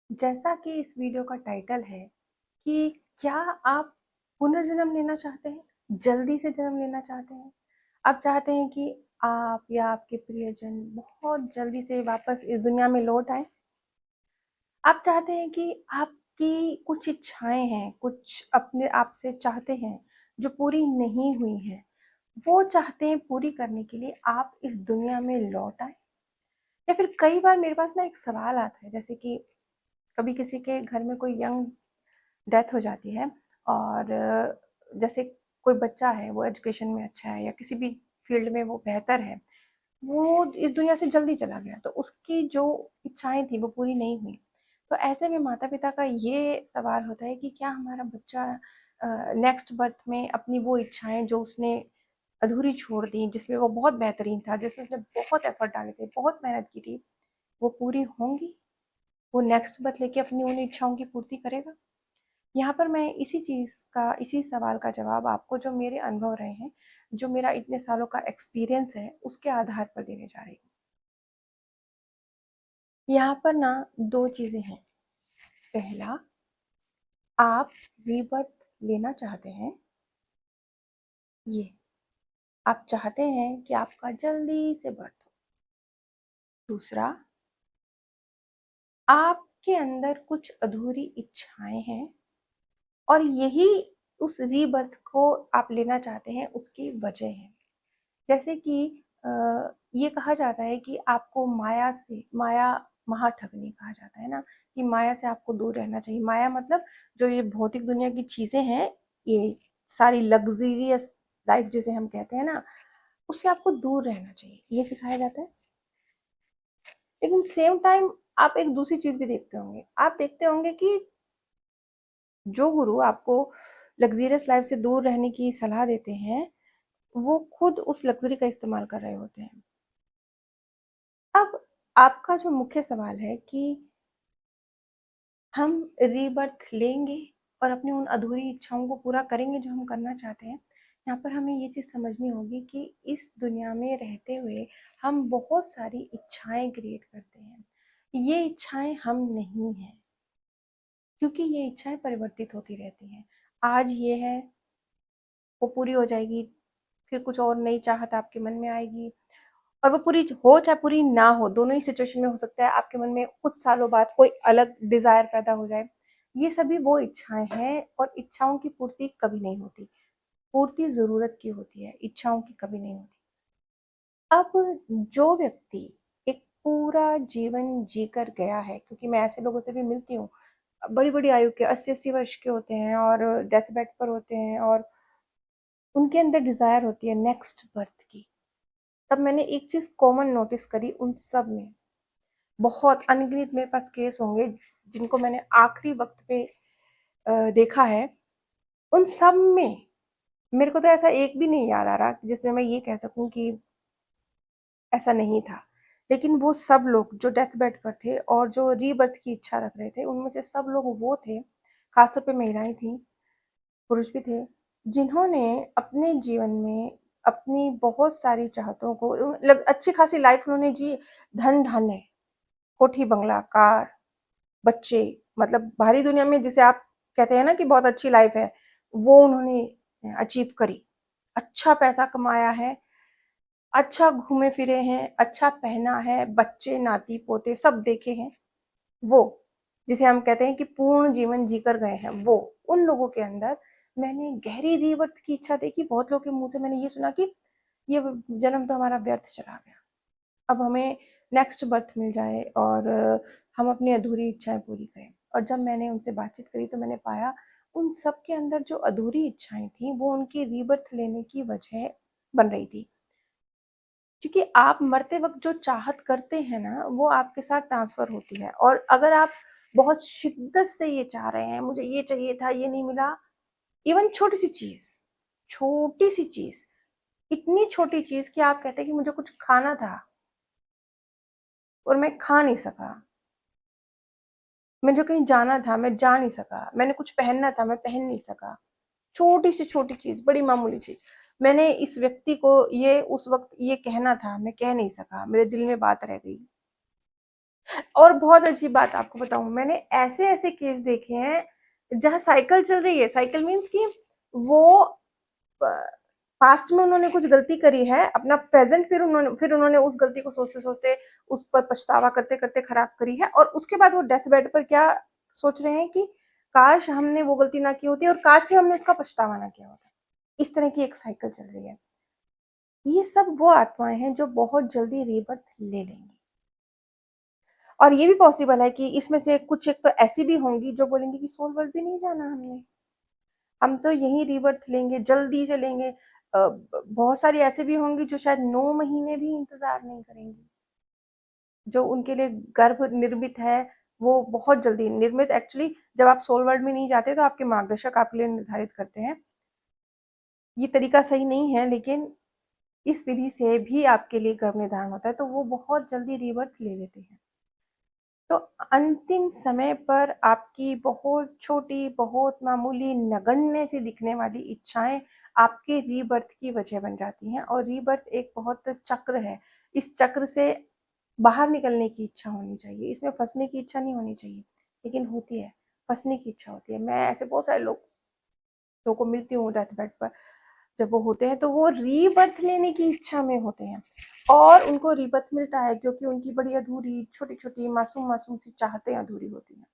जैसा कि इस वीडियो का टाइटल है कि क्या आप पुनर्जन्म लेना चाहते हैं? जल्दी से जन्म लेना चाहते हैं? आप चाहते हैं कि आप या आपके प्रियजन बहुत जल्दी से वापस इस दुनिया में लौट आए? आप चाहते हैं कि आपकी कुछ इच्छाएं हैं, कुछ अपने आप से चाहते हैं जो पूरी नहीं हुई हैं, वो चाहते हैं पूरी करने के लिए आप इस दुनिया में लौट आए? या फिर कई बार मेरे पास ना एक सवाल आता है, जैसे कि कभी किसी के घर में कोई यंग डेथ हो जाती है और जैसे कोई बच्चा है, वो एजुकेशन में अच्छा है या किसी भी फील्ड में वो बेहतर है, वो इस दुनिया से जल्दी चला गया, तो उसकी जो इच्छाएं थी वो पूरी नहीं हुई। तो ऐसे में माता पिता का ये सवाल होता है कि क्या हमारा बच्चा नेक्स्ट बर्थ में अपनी वो इच्छाएं जो उसने अधूरी छोड़ दी, जिसमें वो बहुत बेहतरीन था, जिसमें उसने बहुत एफर्ट डाले थे, बहुत मेहनत की थी, वो पूरी होंगी? वो नेक्स्ट बर्थ लेके अपनी उन इच्छाओं की पूर्ति करेगा? यहाँ पर मैं इसी सवाल का जवाब आपको, जो मेरे अनुभव रहे हैं, जो मेरा इतने सालों का एक्सपीरियंस है, उसके आधार पर देने जा रही हूँ। यहाँ पर ना दो चीजें हैं। पहला, आप रीबर्थ लेना चाहते हैं, ये आप चाहते हैं कि आपका जल्दी से बर्थ हो। दूसरा, आपके अंदर कुछ अधूरी इच्छाएं हैं और यही उस रीबर्थ को आप लेना चाहते हैं, उसकी वजह है। जैसे कि ये कहा जाता है कि आपको माया महाठगनी कहा जाता है ना, कि माया से आपको दूर रहना चाहिए। माया मतलब जो ये भौतिक दुनिया की चीजें हैं, ये सारी लग्जरियस लाइफ जिसे हम कहते हैं ना, उससे आपको दूर रहना चाहिए, ये सिखाया जाता है। लेकिन सेम टाइम आप एक दूसरी चीज भी देखते होंगे। आप देखते होंगे कि जो गुरु आपको लग्जरियस लाइफ से दूर रहने की सलाह देते हैं, वो खुद उस लग्जरी का इस्तेमाल कर रहे होते हैं। अब आपका जो मुख्य सवाल है कि हम रीबर्थ लेंगे और अपनी उन अधूरी इच्छाओं को पूरा करेंगे जो हम करना चाहते हैं। यहाँ पर हमें ये चीज़ समझनी होगी कि इस दुनिया में रहते हुए हम बहुत सारी इच्छाएं क्रिएट करते हैं। ये इच्छाएं हम नहीं हैं, क्योंकि ये इच्छाएं परिवर्तित होती रहती हैं। आज ये है, वो पूरी हो जाएगी, फिर कुछ और नई चाहत आपके मन में आएगी, और वो पूरी हो चाहे पूरी ना हो, दोनों ही सिचुएशन में हो सकता है। आपके मन में कुछ सालों बाद कोई अलग डिजायर पैदा हो जाए। ये सभी वो इच्छाएं हैं, और इच्छाओं की पूर्ति कभी नहीं होती। पूर्ति जरूरत की होती है, इच्छाओं की कभी नहीं होती। अब जो व्यक्ति एक पूरा जीवन जीकर गया है, क्योंकि मैं ऐसे लोगों से भी मिलती हूँ, बड़ी बड़ी आयु के 80-80 वर्ष के होते हैं और डेथ बेड पर होते हैं, और उनके अंदर डिजायर होती है नेक्स्ट बर्थ की। तब मैंने एक चीज कॉमन नोटिस करी उन सब में। बहुत अनगिनत मेरे पास केस होंगे जिनको मैंने आखिरी वक्त पे देखा है। उन सब में मेरे को तो ऐसा एक भी नहीं याद आ रहा जिसमें मैं ये कह सकूं कि ऐसा नहीं था। लेकिन वो सब लोग जो डेथ बेड पर थे और जो रीबर्थ की इच्छा रख रहे थे, उनमें से सब लोग वो थे, खासतौर पे महिलाएं थी, पुरुष भी थे, जिन्होंने अपने जीवन में अपनी बहुत सारी चाहतों को अच्छी खासी लाइफ उन्होंने जी। धन धन है, कोठी बंगला कार, बच्चे, मतलब बाहरी दुनिया में जिसे आप कहते हैं ना कि बहुत अच्छी लाइफ है, वो उन्होंने अचीव करी। अच्छा पैसा कमाया है, अच्छा घूमे फिरे हैं, अच्छा पहना है, बच्चे नाती पोते सब देखे हैं। वो जिसे हम कहते हैं कि पूर्ण जीवन जीकर गए हैं, वो उन लोगों के अंदर मैंने गहरी रीबर्थ की इच्छा देखी। बहुत लोगों के मुंह से मैंने ये सुना कि ये जन्म तो हमारा व्यर्थ चला गया, अब हमें नेक्स्ट बर्थ मिल जाए और हम अपनी अधूरी इच्छाएं पूरी करें। और जब मैंने उनसे बातचीत करी तो मैंने पाया उन सब के अंदर जो अधूरी इच्छाएं थी, वो उनकी रीबर्थ लेने की वजह बन रही थी। क्योंकि आप मरते वक्त जो चाहत करते हैं ना, वो आपके साथ ट्रांसफर होती है। और अगर आप बहुत शिद्दत से ये चाह रहे हैं, मुझे ये चाहिए था, ये नहीं मिला, इवन छोटी सी चीज, इतनी छोटी चीज कि आप कहते हैं कि मुझे कुछ खाना था और मैं खा नहीं सका, मुझे कहीं जाना था, मैं जा नहीं सका, मैंने कुछ पहनना था, मैं पहन नहीं सका, छोटी से छोटी चीज, बड़ी मामूली चीज, मैंने इस व्यक्ति को ये उस वक्त ये कहना था, मैं कह नहीं सका, मेरे दिल में बात रह गई। और बहुत अजीब बात आपको बताऊं, मैंने ऐसे ऐसे केस देखे हैं जहां साइकिल चल रही है, साइकिल मीन्स कि वो पास्ट में उन्होंने कुछ गलती करी है, अपना प्रेजेंट फिर उन्होंने उस गलती को सोचते सोचते उस पर पछतावा करते करते खराब करी है, और उसके बाद वो डेथ बेड पर क्या सोच रहे हैं कि काश हमने वो गलती ना की होती और काश फिर हमने उसका पछतावा ना किया होता। इस तरह की एक साइकिल चल रही है। ये सब वो आत्माएं हैं जो बहुत जल्दी रीबर्थ ले लेंगी, और ये भी पॉसिबल है कि इसमें से कुछ एक तो ऐसी भी होंगी जो बोलेंगी कि सोल वर्ल्ड भी नहीं जाना हमने, हम तो यही रीबर्थ लेंगे, जल्दी से लेंगे। बहुत सारी ऐसे भी होंगी जो शायद 9 महीने भी इंतजार नहीं करेंगी, जो उनके लिए गर्भ निर्मित है वो बहुत जल्दी निर्मित, एक्चुअली जब आप सोल वर्ल्ड में नहीं जाते तो आपके मार्गदर्शक आपके लिए निर्धारित करते हैं। ये तरीका सही नहीं है, लेकिन इस विधि से भी आपके लिए गर्भ निर्धारण होता है, तो वो बहुत जल्दी रीबर्थ ले लेते हैं। तो अंतिम समय पर आपकी बहुत छोटी, बहुत मामूली, नगण्य सी दिखने वाली इच्छाएं आपके रीबर्थ की वजह बन जाती हैं, और रीबर्थ एक बहुत चक्र है। इस चक्र से बाहर निकलने की इच्छा होनी चाहिए, इसमें फंसने की इच्छा नहीं होनी चाहिए, लेकिन होती है, फंसने की इच्छा होती है। मैं ऐसे बहुत सारे लोगों को मिलती हूँ डेथ बेड पर, जब वो होते हैं तो वो रीबर्थ लेने की इच्छा में होते हैं, और उनको रीबर्थ मिलता है क्योंकि उनकी बड़ी अधूरी, छोटी छोटी, मासूम मासूम सी चाहतें अधूरी होती हैं।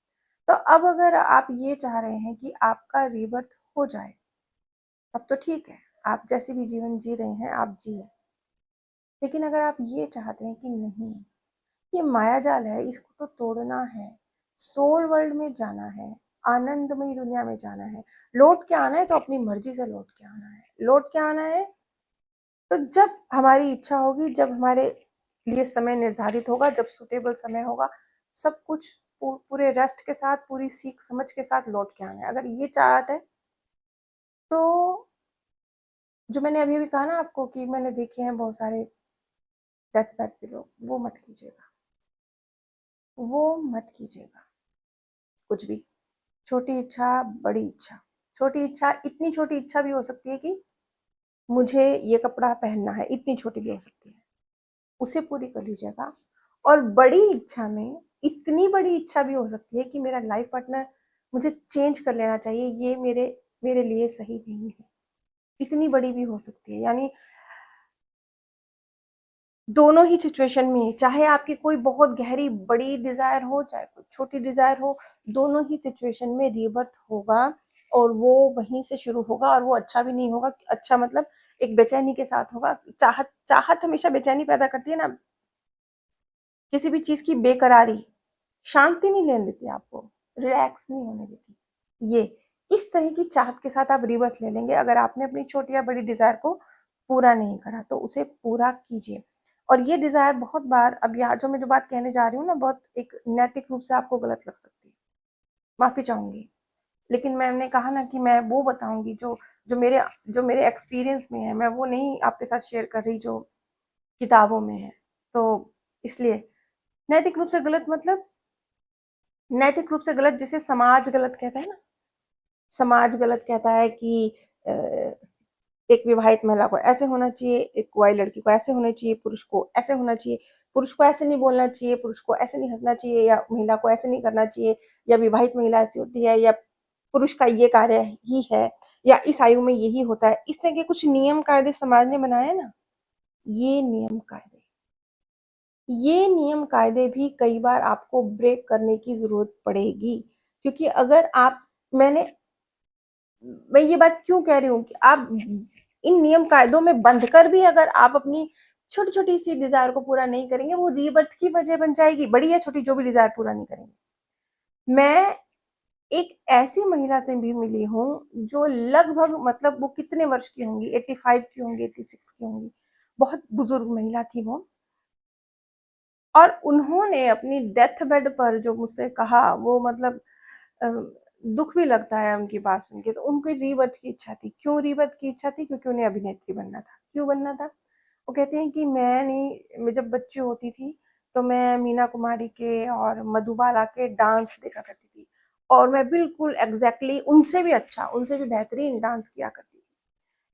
तो अब अगर आप ये चाह रहे हैं कि आपका रीबर्थ हो जाए, तब तो ठीक है, आप जैसे भी जीवन जी रहे हैं आप जिए। लेकिन अगर आप ये चाहते हैं कि नहीं, ये माया जाल है, इसको तो तोड़ना है, सोल वर्ल्ड में जाना है, आनंदमयी दुनिया में जाना है, लौट के आना है, तो अपनी मर्जी से लौट के आना है। लौट के आना है तो जब हमारी इच्छा होगी, जब हमारे लिए समय निर्धारित होगा, जब सुटेबल समय होगा, सब कुछ पूरे रेस्ट के साथ, पूरी सीख समझ के साथ लौट के आना है। अगर ये चाहत है तो, जो मैंने अभी अभी कहा ना आपको कि मैंने देखे हैं बहुत सारे डेथ बेड पे लोग, वो मत कीजिएगा, वो मत कीजिएगा कुछ भी। छोटी इच्छा, बड़ी इच्छा, छोटी इच्छा, इतनी छोटी इच्छा भी हो सकती है कि मुझे ये कपड़ा पहनना है, इतनी छोटी भी हो सकती है, उसे पूरी कर लीजिएगा। और बड़ी इच्छा में इतनी बड़ी इच्छा भी हो सकती है कि मेरा लाइफ पार्टनर मुझे चेंज कर लेना चाहिए, ये मेरे मेरे लिए सही नहीं है, इतनी बड़ी भी हो सकती है। यानी दोनों ही सिचुएशन में, चाहे आपकी कोई बहुत गहरी बड़ी डिजायर हो, चाहे कोई छोटी डिजायर हो, दोनों ही सिचुएशन में रीबर्थ होगा, और वो वहीं से शुरू होगा, और वो अच्छा भी नहीं होगा। अच्छा मतलब एक बेचैनी के साथ होगा। चाहत चाहत हमेशा बेचैनी पैदा करती है ना, किसी भी चीज की बेकरारी शांति नहीं लेने देती, आपको रिलैक्स नहीं होने देती। ये इस तरह की चाहत के साथ आप रिवर्स ले लेंगे। अगर आपने अपनी छोटी या बड़ी डिजायर को पूरा नहीं करा तो उसे पूरा कीजिए। और ये डिजायर बहुत बार, अब यहाँ जो मैं जो बात कहने जा रही हूँ ना, बहुत एक नैतिक रूप से आपको गलत लग सकती है, माफी चाहूंगी, लेकिन मैंने कहा ना कि मैं वो बताऊंगी जो जो मेरे एक्सपीरियंस में है, मैं वो नहीं आपके साथ शेयर कर रही जो किताबों में है। तो इसलिए नैतिक रूप से गलत मतलब, नैतिक रूप से गलत जैसे समाज गलत कहता है ना, समाज गलत कहता है कि एक विवाहित महिला को ऐसे होना चाहिए, एक कुंवारी लड़की को ऐसे होना चाहिए, पुरुष को ऐसे होना चाहिए, पुरुष को ऐसे नहीं बोलना चाहिए, पुरुष को ऐसे नहीं हंसना चाहिए, या महिला को ऐसे नहीं करना चाहिए, या विवाहित महिला ऐसी होती है, या पुरुष का ये कार्य ही है, या इस आयु में यही होता है। इस तरह के कुछ नियम कायदे समाज ने बनाए ना, ये नियम कायदे, ये नियम कायदे भी कई बार आपको ब्रेक करने की जरूरत पड़ेगी। क्योंकि अगर आप, मैंने मैं ये बात क्यों कह रही हूँ कि आप इन नियम कायदों में बंध कर भी अगर आप अपनी छोटी छोटी सी डिजायर को पूरा नहीं करेंगे, वो रीबर्थ की वजह बन जाएगी, बड़ी या छोटी जो भी डिजायर पूरा नहीं करेंगे। मैं एक ऐसी महिला से भी मिली हूँ जो लगभग, मतलब वो कितने वर्ष की होंगी, 85 की होंगी, 86 की होंगी, बहुत बुजुर्ग महिला थी वो। और उन्होंने अपनी डेथ बेड पर जो मुझसे कहा, वो मतलब दुख भी लगता है उनकी बात सुन के। तो उनकी रीबर्थ की इच्छा थी। क्यों रीबर्थ की इच्छा थी? क्योंकि उन्हें अभिनेत्री बनना था। क्यों बनना था? वो कहती हैं कि मैं जब बच्ची होती थी तो मैं मीना कुमारी के और मधुबाला के डांस देखा करती थी, और मैं बिल्कुल एग्जैक्टली उनसे भी अच्छा, उनसे भी बेहतरीन डांस किया करती थी।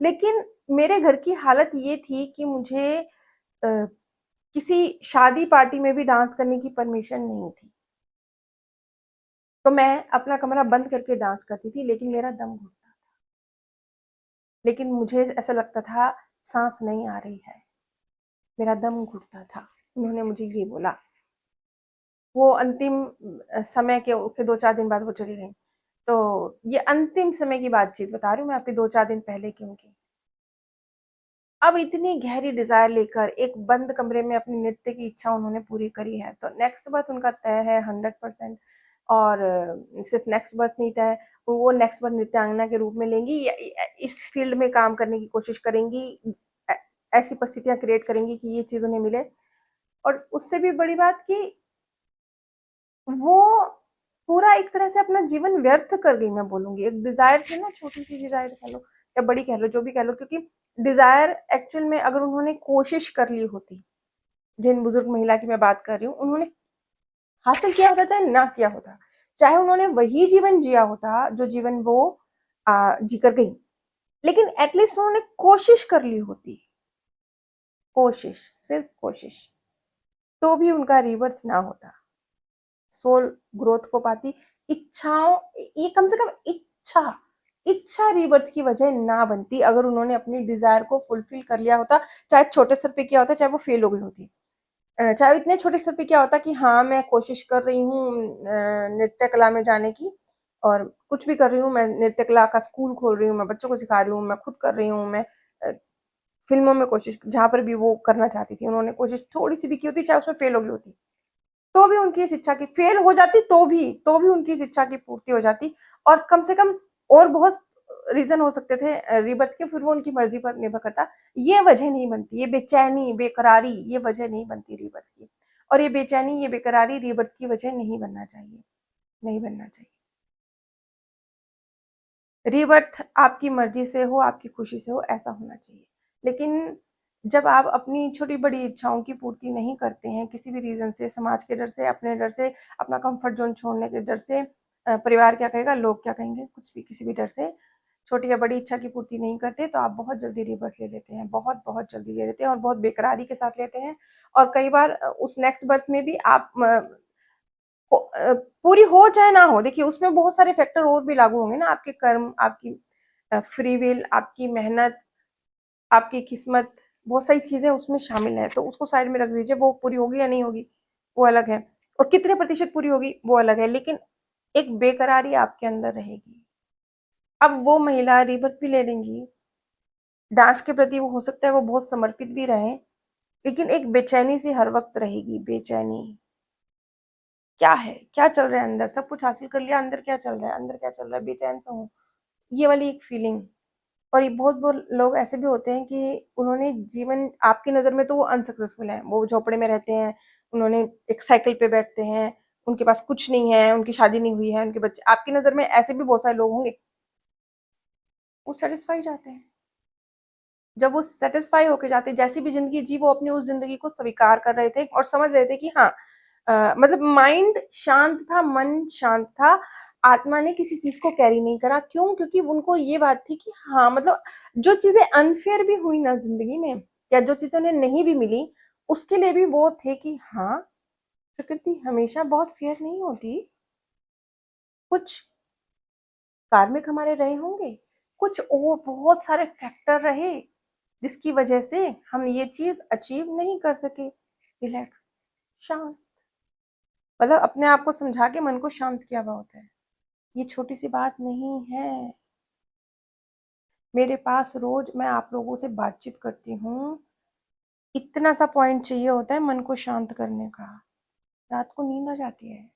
लेकिन मेरे घर की हालत ये थी कि मुझे किसी शादी पार्टी में भी डांस करने की परमिशन नहीं थी। तो मैं अपना कमरा बंद करके डांस करती थी, लेकिन मेरा दम घुटता था। लेकिन मुझे ऐसा लगता था सांस नहीं आ रही है, मेरा दम घुटता था। उन्होंने मुझे ये बोला। वो अंतिम समय के उसके 2-4 दिन बाद वो चली गईं। तो ये अंतिम समय की बातचीत बता रही हूँ मैं आपको, 2-4 दिन पहले की उनकी। अब इतनी गहरी डिज़ायर लेकर एक बंद कमरे में अपनी नृत्य की इच्छा उन्होंने पूरी करी है, तो नेक्स्ट बर्थ उनका तय है 100%। और सिर्फ नेक्स्ट बर्थ नहीं तय, वो नेक्स्ट बर्थ नृत्यांगना के रूप में लेंगी या इस फील्ड में काम करने की कोशिश करेंगी, ऐसी परिस्थितियां क्रिएट करेंगी कि ये चीज उन्हें मिले। और उससे भी बड़ी बात कि वो पूरा एक तरह से अपना जीवन व्यर्थ कर गई, मैं बोलूंगी। एक डिजायर थी ना, छोटी सी डिजायर कह लो या बड़ी कह लो, जो भी कह लो, क्योंकि डिजायर एक्चुअल में अगर उन्होंने कोशिश कर ली होती, जिन बुजुर्ग महिला की मैं बात कर रही हूँ, उन्होंने हासिल किया होता चाहे ना किया होता, चाहे उन्होंने वही जीवन जिया होता जो जीवन वो जी कर गई, लेकिन एटलीस्ट उन्होंने कोशिश कर ली होती। कोशिश, सिर्फ कोशिश, तो भी उनका रीबर्थ ना होता, सोल ग्रोथ को पाती। इच्छाओं, ये कम से कम इच्छा, इच्छा रीबर्थ की वजह ना बनती अगर उन्होंने अपनी डिजायर को फुलफिल कर लिया होता। चाहे छोटे स्तर पे किया होता, चाहे वो फेल हो गई होती, चाहे इतने छोटे स्तर पे क्या होता कि हाँ मैं कोशिश कर रही हूँ नृत्य कला में जाने की, और कुछ भी कर रही हूँ, मैं नृत्य कला का स्कूल खोल रही हूँ, मैं बच्चों को सिखा रही हूँ, मैं खुद कर रही हूँ, मैं फिल्मों में कोशिश, जहां पर भी वो करना चाहती थी उन्होंने कोशिश थोड़ी सी भी की होती, चाहे उसमें फेल हो गई होती, तो भी उनकी इस इच्छा की, फेल हो जाती तो भी उनकी इस इच्छा की पूर्ति हो जाती। और कम से कम और बहुत रीजन हो सकते थे रीबर्थ के, फिर वो उनकी मर्जी पर निर्भर करता। ये वजह नहीं बनती, ये बेचैनी बेकरारी ये वजह नहीं बनती रीबर्थ की। और ये बेचैनी ये बेकरारी रीबर्थ की वजह नहीं बनना चाहिए, नहीं बनना चाहिए। रीबर्थ आपकी मर्जी से हो, आपकी खुशी से हो, ऐसा होना चाहिए। लेकिन जब आप अपनी छोटी बड़ी इच्छाओं की पूर्ति नहीं करते हैं किसी भी रीजन से, समाज के डर से, अपने डर से, अपना कंफर्ट जोन छोड़ने के डर से, परिवार क्या कहेगा, लोग क्या कहेंगे, कुछ भी, किसी भी डर से छोटी या बड़ी इच्छा की पूर्ति नहीं करते, तो आप बहुत जल्दी रीबर्थ ले लेते हैं, बहुत बहुत जल्दी ले लेते हैं, और बहुत बेकरारी के साथ लेते हैं। और कई बार उस नेक्स्ट बर्थ में भी आप पूरी हो चाहे ना हो, देखिए उसमें बहुत सारे फैक्टर और भी लागू होंगे ना, आपके कर्म, आपकी फ्री विल, आपकी मेहनत, आपकी किस्मत, बहुत सारी चीजें उसमें शामिल है, तो उसको साइड में रख दीजिए। वो पूरी होगी या नहीं होगी वो अलग है, और कितने प्रतिशत पूरी होगी वो अलग है, लेकिन एक बेकरारी आपके अंदर रहेगी। अब वो महिला रीबर्थ भी ले लेंगी, डांस के प्रति वो हो सकता है वो बहुत समर्पित भी रहे, लेकिन एक बेचैनी सी हर वक्त रहेगी, बेचैनी। क्या है, क्या चल रहा है अंदर, सब कुछ हासिल कर लिया, अंदर क्या चल रहा है, अंदर क्या चल रहा है, बेचैन सा हूँ, ये वाली एक फीलिंग। और ये बहुत बहुत लोग ऐसे भी होते हैं कि उन्होंने जीवन, आपकी नज़र में तो वो अनसक्सेसफुल हैं, वो झोपड़े में रहते हैं, उन्होंने एक साइकिल पे बैठते हैं, उनके पास कुछ नहीं है, उनकी शादी नहीं हुई है, उनके बच्चे, आपकी नज़र में ऐसे भी बहुत सारे लोग होंगे। वो सेटिस्फाई जाते हैं, जब वो सेटिस्फाई होके जाते, जैसी भी जिंदगी जी वो अपनी उस जिंदगी को स्वीकार कर रहे थे और समझ रहे थे कि हाँ, मतलब माइंड शांत था, मन शांत था, आत्मा ने किसी चीज को कैरी नहीं करा। क्यों? क्योंकि उनको ये बात थी कि हाँ, मतलब जो चीजें अनफेयर भी हुई ना जिंदगी में, या जो चीजें उन्हें नहीं भी मिली, उसके लिए भी वो थे कि हाँ, प्रकृति हमेशा बहुत फेयर नहीं होती, कुछ कार्मिक हमारे रहे होंगे, कुछ और बहुत सारे फैक्टर रहे जिसकी वजह से हम ये चीज अचीव नहीं कर सके। रिलैक्स, शांत, मतलब अपने आप को समझा के मन को शांत किया हुआ होता है। ये छोटी सी बात नहीं है। मेरे पास रोज मैं आप लोगों से बातचीत करती हूँ, इतना सा पॉइंट चाहिए होता है मन को शांत करने का, रात को नींद आ जाती है।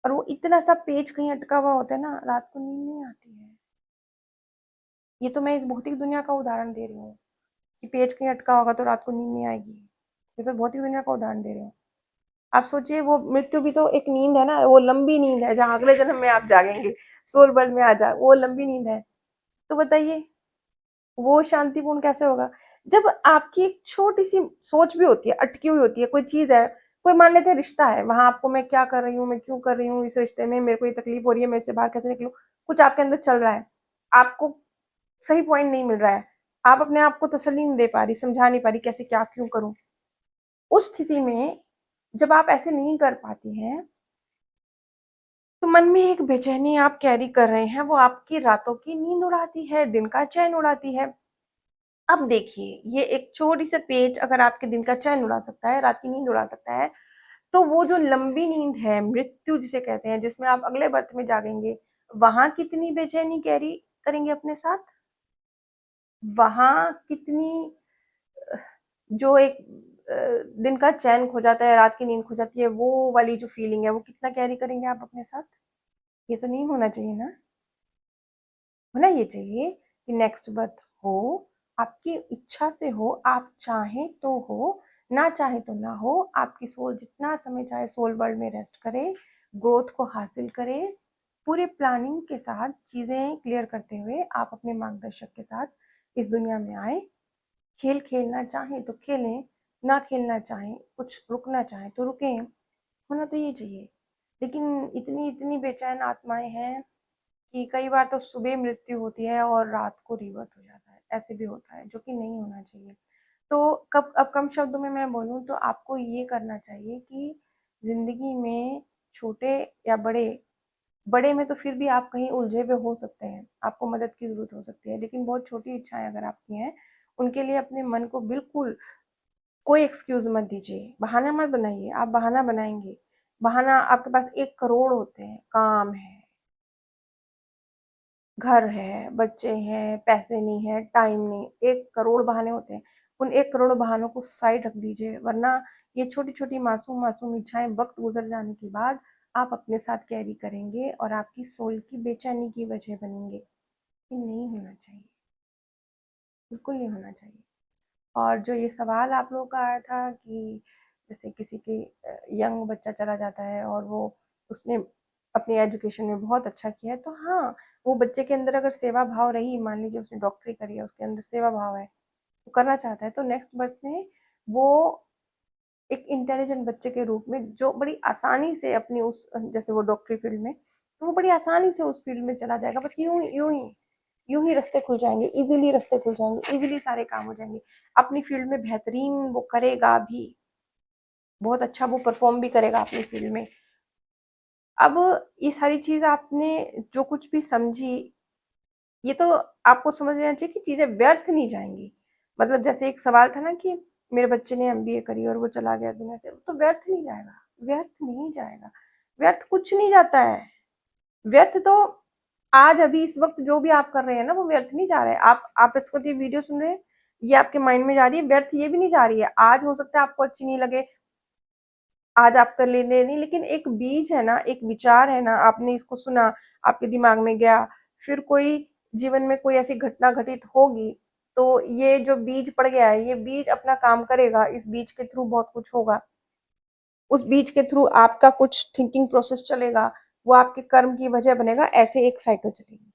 और वो इतना सा पेज कहीं अटका हुआ होता है ना, रात को नींद नहीं आती है। ये तो मैं इस भौतिक दुनिया का उदाहरण दे रही हूँ कि पेज कहीं अटका होगा तो रात को नींद नहीं आएगी। ये तो भौतिक दुनिया का उदाहरण दे रही हूँ। आप सोचिए, वो मृत्यु भी तो एक नींद है ना, वो लंबी नींद है जहाँ अगले जन्म में आप जागेंगे, सोल वर्ल्ड में आ जा, वो लंबी नींद है। तो बताइए वो शांतिपूर्ण कैसे होगा? जब आपकी एक छोटी सी सोच भी होती है, अटकी हुई होती है, कोई चीज है, कोई मान लेते हैं रिश्ता है, वहां आपको मैं क्या कर रही हूँ, मैं क्यों कर रही हूँ इस रिश्ते में, मेरे को ये तकलीफ हो रही है, मैं इससे बाहर कैसे निकलूं, कुछ आपके अंदर चल रहा है, आपको सही पॉइंट नहीं मिल रहा है, आप अपने आप को तसल्ली नहीं दे पा रही, समझा नहीं पा रही कैसे क्या क्यों करूं। उस स्थिति में जब आप ऐसे नहीं कर पाती हैं, तो मन में एक बेचैनी आप कैरी कर रहे हैं, वो आपकी रातों की नींद उड़ाती है, दिन का चैन उड़ाती है। अब देखिए, ये एक छोटी सा पेच अगर आपके दिन का चैन उड़ा सकता है, रात की नींद उड़ा सकता है, तो वो जो लंबी नींद है, मृत्यु जिसे कहते हैं, जिसमें आप अगले बर्थ में जागेंगे, वहां कितनी बेचैनी कैरी करेंगे अपने साथ, वहां कितनी जो एक दिन का चैन खो जाता है, रात की नींद खो जाती है, वो वाली जो फीलिंग है, वो कितना कैरी करेंगे आप अपने साथ। ये तो नहीं होना चाहिए ना। होना ये चाहिए कि नेक्स्ट बर्थ हो, आपकी इच्छा से हो, आप चाहें तो हो, ना चाहे तो ना हो, आपकी सोल जितना समय चाहे सोल वर्ल्ड में रेस्ट करे, ग्रोथ को हासिल करे, पूरे प्लानिंग के साथ चीजें क्लियर करते हुए आप अपने मार्गदर्शक के साथ इस दुनिया में आए। खेल खेलना चाहें तो खेलें, ना खेलना चाहें, कुछ रुकना चाहें तो रुकें। होना तो ये चाहिए। लेकिन इतनी इतनी बेचैन आत्माएं हैं कि कई बार तो सुबह मृत्यु होती है और रात को रीबर्थ हो जाता है, ऐसे भी होता है, जो कि नहीं होना चाहिए। तो कब अब कम शब्दों में मैं बोलूँ तो आपको ये करना चाहिए कि ज़िंदगी में छोटे या बड़े, बड़े में तो फिर भी आप कहीं उलझे हुए हो सकते हैं, आपको मदद की ज़रूरत हो सकती है, लेकिन बहुत छोटी इच्छाएँ अगर आपकी हैं, उनके लिए अपने मन को बिल्कुल कोई एक्सक्यूज़ मत दीजिए, बहाना मत बनाइए। आप बहाना बनाएँगे, बहाना आपके पास 1 करोड़ होते हैं, काम है, घर है, बच्चे हैं, पैसे नहीं है, टाइम नहीं, 1 करोड़ बहाने होते हैं। उन 1 करोड़ बहानों को साइड रख दीजिए, वरना ये छोटी-छोटी मासूम-मासूम इच्छाएँ वक़्त गुज़र जाने के बाद आप अपने साथ कैरी करेंगे और आपकी सोल की बेचैनी की वजह बनेंगे। ये नहीं होना चाहिए, बिल्कुल नहीं होना चाहिए। और जो ये सवाल आप लोगों का आया था कि जैसे किसी के यंग बच्चा चला जाता है और वो उसने अपनी एजुकेशन में बहुत अच्छा किया है, तो हाँ, वो बच्चे के अंदर अगर सेवा भाव रही, मान लीजिए उसने डॉक्टरी करी है, उसके अंदर सेवा भाव है, वो करना चाहता है, तो नेक्स्ट बर्थ में वो एक इंटेलिजेंट बच्चे के रूप में जो बड़ी आसानी से अपनी उस जैसे वो डॉक्टरी फील्ड में, तो वो बड़ी आसानी से उस फील्ड में चला जाएगा। बस यूं ही रास्ते खुल जाएंगे, इजीली रास्ते खुल जाएंगे, इजीली सारे काम हो जाएंगे। अपनी फील्ड में बेहतरीन वो करेगा भी, बहुत अच्छा वो परफॉर्म भी करेगा अपनी फील्ड में। अब ये सारी चीज आपने जो कुछ भी समझी, ये तो आपको समझ लेना चाहिए कि चीजें व्यर्थ नहीं जाएंगी। मतलब जैसे एक सवाल था ना कि मेरे बच्चे ने एमबीए करी और वो चला गया दुनिया से, तो व्यर्थ नहीं जाएगा, व्यर्थ नहीं जाएगा, व्यर्थ कुछ नहीं जाता है। व्यर्थ तो आज अभी इस वक्त जो भी आप कर रहे हैं ना, वो व्यर्थ नहीं जा रहा है। आप इस वक्त ये वीडियो सुन रहे हैं, ये आपके माइंड में जा रही है, व्यर्थ ये भी नहीं जा रही है। आज हो सकता है आपको अच्छी नहीं लगे, आज आप कर लेने नहीं, लेकिन एक बीज है ना, एक विचार है ना, आपने इसको सुना, आपके दिमाग में गया, फिर कोई जीवन में कोई ऐसी घटना घटित होगी, तो ये जो बीज पड़ गया है, ये बीज अपना काम करेगा, इस बीज के थ्रू बहुत कुछ होगा, उस बीज के थ्रू आपका कुछ थिंकिंग प्रोसेस चलेगा, वो आपके कर्म की वजह बनेगा, ऐसे एक साइकिल चलेगी।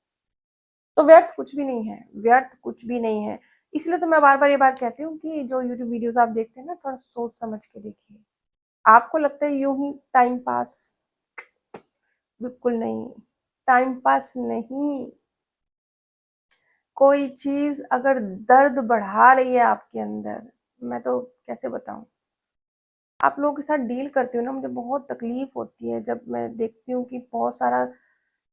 तो व्यर्थ कुछ भी नहीं है, व्यर्थ कुछ भी नहीं है। इसलिए तो मैं बार बार ये बात कहती हूँ कि जो यूट्यूब वीडियोस आप देखते हैं ना, थोड़ा सोच समझ के देखिए। आपको लगता है यूं ही टाइम पास, बिल्कुल नहीं, टाइम पास नहीं। कोई चीज अगर दर्द बढ़ा रही है आपके अंदर, मैं तो कैसे बताऊं, आप लोगों के साथ डील करती हूँ ना, मुझे बहुत तकलीफ होती है जब मैं देखती हूँ कि बहुत सारा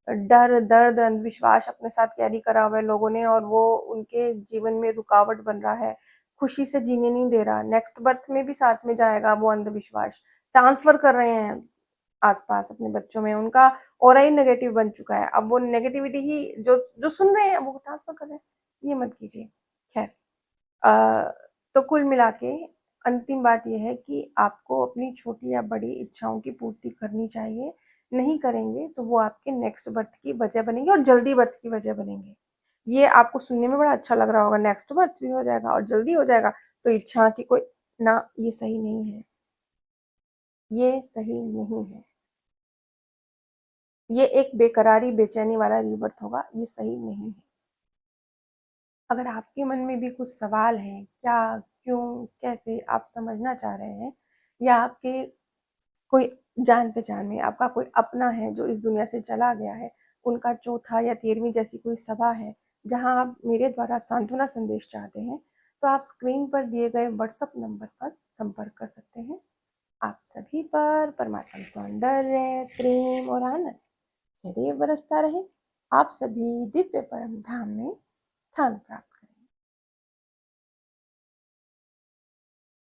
डर, दर्द, अंधविश्वास अपने साथ कैरी करा हुआ है लोगों ने, और वो उनके जीवन में रुकावट बन रहा है, खुशी से जीने नहीं दे रहा। नेक्स्ट बर्थ में भी साथ में जाएगा वो अंधविश्वास, ट्रांसफर कर रहे हैं आसपास अपने बच्चों में, उनका ऑरा ही नेगेटिव बन चुका है। अब वो नेगेटिविटी ही जो जो सुन रहे हैं वो ट्रांसफर कर रहे हैं। ये मत कीजिए। खैर, तो कुल मिला के अंतिम बात यह है कि आपको अपनी छोटी या बड़ी इच्छाओं की पूर्ति करनी चाहिए। नहीं करेंगे तो वो आपके नेक्स्ट बर्थ की वजह बनेंगे और जल्दी बर्थ की वजह बनेंगे। ये आपको सुनने में बड़ा अच्छा लग रहा होगा, नेक्स्ट बर्थ भी हो जाएगा और जल्दी हो जाएगा, तो इच्छा की कोई ना, ये सही नहीं है, ये सही नहीं है। ये एक बेकरारी बेचैनी वाला रीबर्थ होगा, ये सही नहीं है। अगर आपके मन में भी कुछ सवाल हैं, क्या, क्यों, कैसे आप समझना चाह रहे हैं, या आपके कोई जान पहचान में आपका कोई अपना है जो इस दुनिया से चला गया है, उनका चौथा या 13वीं जैसी कोई सभा है, जहां आप मेरे द्वारा सांत्वना संदेश चाहते हैं, तो आप स्क्रीन पर दिए गए व्हाट्सएप नंबर पर संपर्क कर सकते हैं। आप सभी पर परमात्मा सौंदर्य, प्रेम और आनंद सदैव बरसता रहे। आप सभी दिव्य परम धाम में स्थान प्राप्त